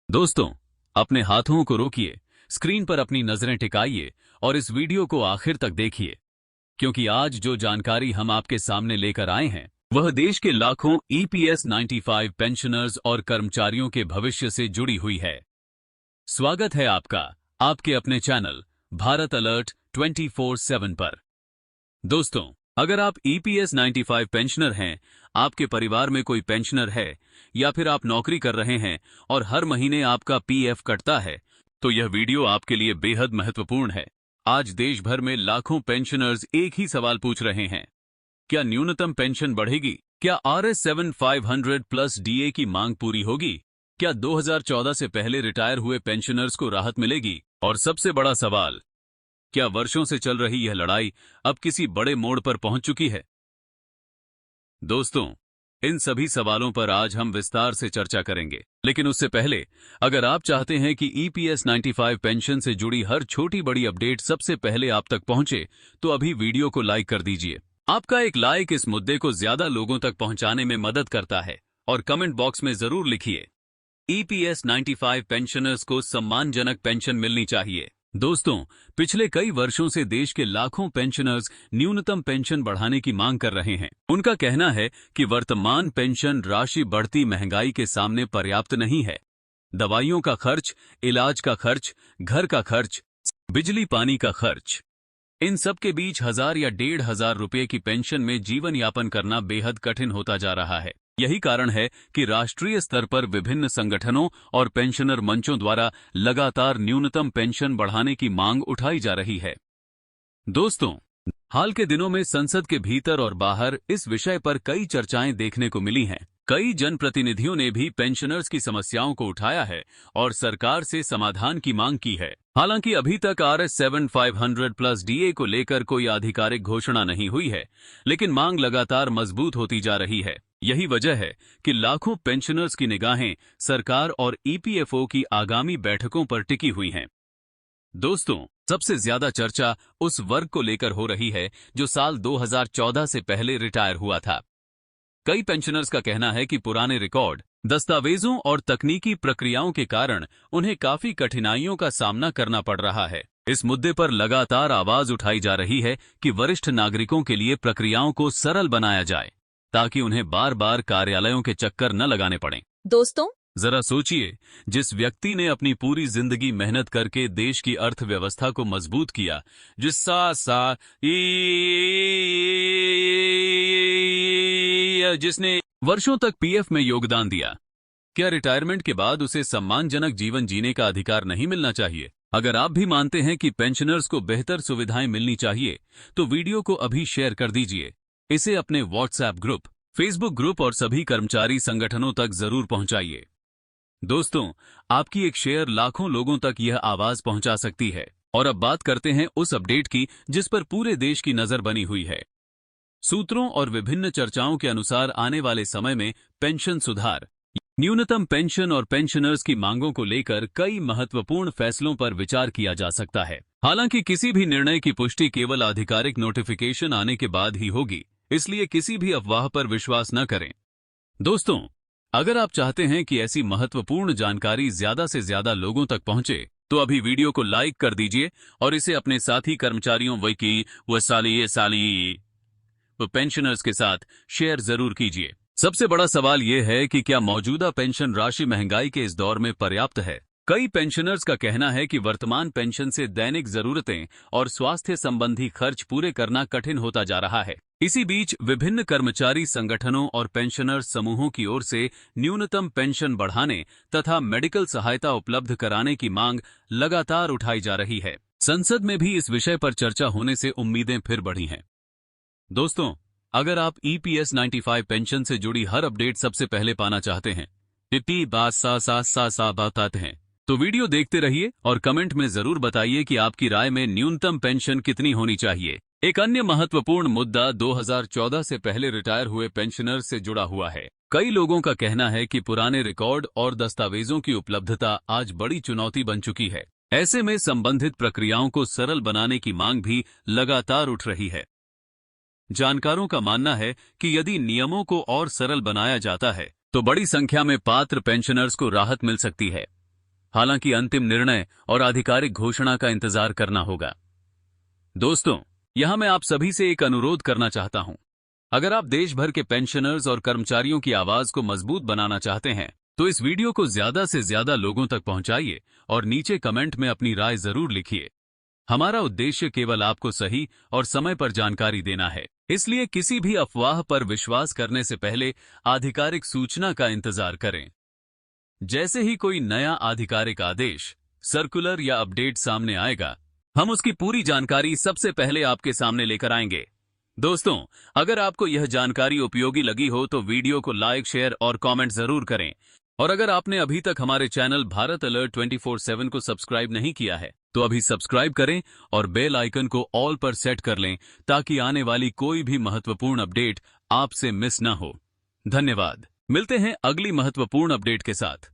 दोस्तों, अपने हाथों को रोकिए, स्क्रीन पर अपनी नजरें टिकाइए और इस वीडियो को आखिर तक देखिए, क्योंकि आज जो जानकारी हम आपके सामने लेकर आए हैं वह देश के लाखों ईपीएस 95 पेंशनर्स और कर्मचारियों के भविष्य से जुड़ी हुई है। स्वागत है आपका आपके अपने चैनल भारत अलर्ट 24/7 पर। दोस्तों, अगर आप ईपीएस 95 पेंशनर हैं, आपके परिवार में कोई पेंशनर है या फिर आप नौकरी कर रहे हैं और हर महीने आपका पीएफ कटता है, तो यह वीडियो आपके लिए बेहद महत्वपूर्ण है। आज देश भर में लाखों पेंशनर्स एक ही सवाल पूछ रहे हैं, क्या न्यूनतम पेंशन बढ़ेगी? क्या RS 7500 प्लस डीए की मांग पूरी होगी? क्या 2014 से पहले रिटायर हुए पेंशनर्स को राहत मिलेगी? और सबसे बड़ा सवाल, क्या वर्षों से चल रही यह लड़ाई अब किसी बड़े मोड़ पर पहुंच चुकी है? दोस्तों, इन सभी सवालों पर आज हम विस्तार से चर्चा करेंगे, लेकिन उससे पहले अगर आप चाहते हैं कि ईपीएस 95 पेंशन से जुड़ी हर छोटी बड़ी अपडेट सबसे पहले आप तक पहुंचे, तो अभी वीडियो को लाइक कर दीजिए। आपका एक लाइक इस मुद्दे को ज्यादा लोगों तक पहुंचाने में मदद करता है। और कमेंट बॉक्स में जरूर लिखिए, ईपीएस 95 पेंशनर्स को सम्मानजनक पेंशन मिलनी चाहिए। दोस्तों, पिछले कई वर्षों से देश के लाखों पेंशनर्स न्यूनतम पेंशन बढ़ाने की मांग कर रहे हैं। उनका कहना है कि वर्तमान पेंशन राशि बढ़ती महंगाई के सामने पर्याप्त नहीं है। दवाइयों का खर्च, इलाज का खर्च, घर का खर्च, बिजली पानी का खर्च, इन सब के बीच 1000 या 1500 रुपए की पेंशन में जीवन यापन करना बेहद कठिन होता जा रहा है। यही कारण है कि राष्ट्रीय स्तर पर विभिन्न संगठनों और पेंशनर मंचों द्वारा लगातार न्यूनतम पेंशन बढ़ाने की मांग उठाई जा रही है। दोस्तों, हाल के दिनों में संसद के भीतर और बाहर इस विषय पर कई चर्चाएं देखने को मिली हैं। कई जनप्रतिनिधियों ने भी पेंशनर्स की समस्याओं को उठाया है और सरकार से समाधान की मांग की है। हालांकि अभी तक RS 7500 प्लस डीए को लेकर कोई आधिकारिक घोषणा नहीं हुई है, लेकिन मांग लगातार मजबूत होती जा रही है। यही वजह है कि लाखों पेंशनर्स की निगाहें सरकार और ईपीएफओ की आगामी बैठकों पर टिकी हुई हैं। दोस्तों, सबसे ज्यादा चर्चा उस वर्ग को लेकर हो रही है जो साल 2014 से पहले रिटायर हुआ था। कई पेंशनर्स का कहना है कि पुराने रिकॉर्ड, दस्तावेजों और तकनीकी प्रक्रियाओं के कारण उन्हें काफी कठिनाइयों का सामना करना पड़ रहा है। इस मुद्दे पर लगातार आवाज उठाई जा रही है कि वरिष्ठ नागरिकों के लिए प्रक्रियाओं को सरल बनाया जाए, ताकि उन्हें बार बार कार्यालयों के चक्कर न लगाने पड़ें। दोस्तों, जरा सोचिए, जिस व्यक्ति ने अपनी पूरी जिंदगी मेहनत करके देश की अर्थव्यवस्था को मजबूत किया, जिसने वर्षों तक पीएफ में योगदान दिया, क्या रिटायरमेंट के बाद उसे सम्मानजनक जीवन जीने का अधिकार नहीं मिलना चाहिए? अगर आप भी मानते हैं कि पेंशनर्स को बेहतर सुविधाएं मिलनी चाहिए, तो वीडियो को अभी शेयर कर दीजिए। इसे अपने व्हाट्सएप ग्रुप, फेसबुक ग्रुप और सभी कर्मचारी संगठनों तक जरूर पहुंचाइए। दोस्तों, आपकी एक शेयर लाखों लोगों तक यह आवाज पहुंचा सकती है। और अब बात करते हैं उस अपडेट की जिस पर पूरे देश की नजर बनी हुई है। सूत्रों और विभिन्न चर्चाओं के अनुसार आने वाले समय में पेंशन सुधार, न्यूनतम पेंशन और पेंशनर्स की मांगों को लेकर कई महत्वपूर्ण फैसलों पर विचार किया जा सकता है। हालांकि किसी भी निर्णय की पुष्टि केवल आधिकारिक नोटिफिकेशन आने के बाद ही होगी, इसलिए किसी भी अफवाह पर विश्वास न करें। दोस्तों, अगर आप चाहते हैं कि ऐसी महत्वपूर्ण जानकारी ज्यादा से ज्यादा लोगों तक पहुंचे, तो अभी वीडियो को लाइक कर दीजिए और इसे अपने साथी कर्मचारियों व पेंशनर्स के साथ शेयर जरूर कीजिए। सबसे बड़ा सवाल यह है कि क्या मौजूदा पेंशन राशि महंगाई के इस दौर में पर्याप्त है? कई पेंशनर्स का कहना है कि वर्तमान पेंशन से दैनिक जरूरतें और स्वास्थ्य संबंधी खर्च पूरे करना कठिन होता जा रहा है। इसी बीच विभिन्न कर्मचारी संगठनों और पेंशनर समूहों की ओर से न्यूनतम पेंशन बढ़ाने तथा मेडिकल सहायता उपलब्ध कराने की मांग लगातार उठाई जा रही है। संसद में भी इस विषय पर चर्चा होने से उम्मीदें फिर बढ़ी हैं। दोस्तों, अगर आप ईपीएस 95 पेंशन से जुड़ी हर अपडेट सबसे पहले पाना चाहते हैं, बताते हैं, तो वीडियो देखते रहिए और कमेंट में जरूर बताइए कि आपकी राय में न्यूनतम पेंशन कितनी होनी चाहिए। एक अन्य महत्वपूर्ण मुद्दा 2014 से पहले रिटायर हुए पेंशनर से जुड़ा हुआ है। कई लोगों का कहना है कि पुराने रिकॉर्ड और दस्तावेजों की उपलब्धता आज बड़ी चुनौती बन चुकी है। ऐसे में संबंधित प्रक्रियाओं को सरल बनाने की मांग भी लगातार उठ रही है। जानकारों का मानना है कि यदि नियमों को और सरल बनाया जाता है, तो बड़ी संख्या में पात्र पेंशनर्स को राहत मिल सकती है। हालांकि अंतिम निर्णय और आधिकारिक घोषणा का इंतजार करना होगा। दोस्तों, यहां मैं आप सभी से एक अनुरोध करना चाहता हूं। अगर आप देश भर के पेंशनर्स और कर्मचारियों की आवाज को मजबूत बनाना चाहते हैं तो इस वीडियो को ज्यादा से ज्यादा लोगों तक पहुंचाइए और नीचे कमेंट में अपनी राय जरूर लिखिए। हमारा उद्देश्य केवल आपको सही और समय पर जानकारी देना है, इसलिए किसी भी अफवाह पर विश्वास करने से पहले आधिकारिक सूचना का इंतजार करें। जैसे ही कोई नया आधिकारिक आदेश, सर्कुलर या अपडेट सामने आएगा, हम उसकी पूरी जानकारी सबसे पहले आपके सामने लेकर आएंगे। दोस्तों, अगर आपको यह जानकारी उपयोगी लगी हो तो वीडियो को लाइक, शेयर और कमेंट जरूर करें। और अगर आपने अभी तक हमारे चैनल भारत अलर्ट 24/7 को सब्सक्राइब नहीं किया है तो अभी सब्सक्राइब करें और बेल आइकन को ऑल पर सेट कर लें ताकि आने वाली कोई भी महत्वपूर्ण अपडेट आपसे मिस ना हो। धन्यवाद। मिलते हैं अगली महत्वपूर्ण अपडेट के साथ।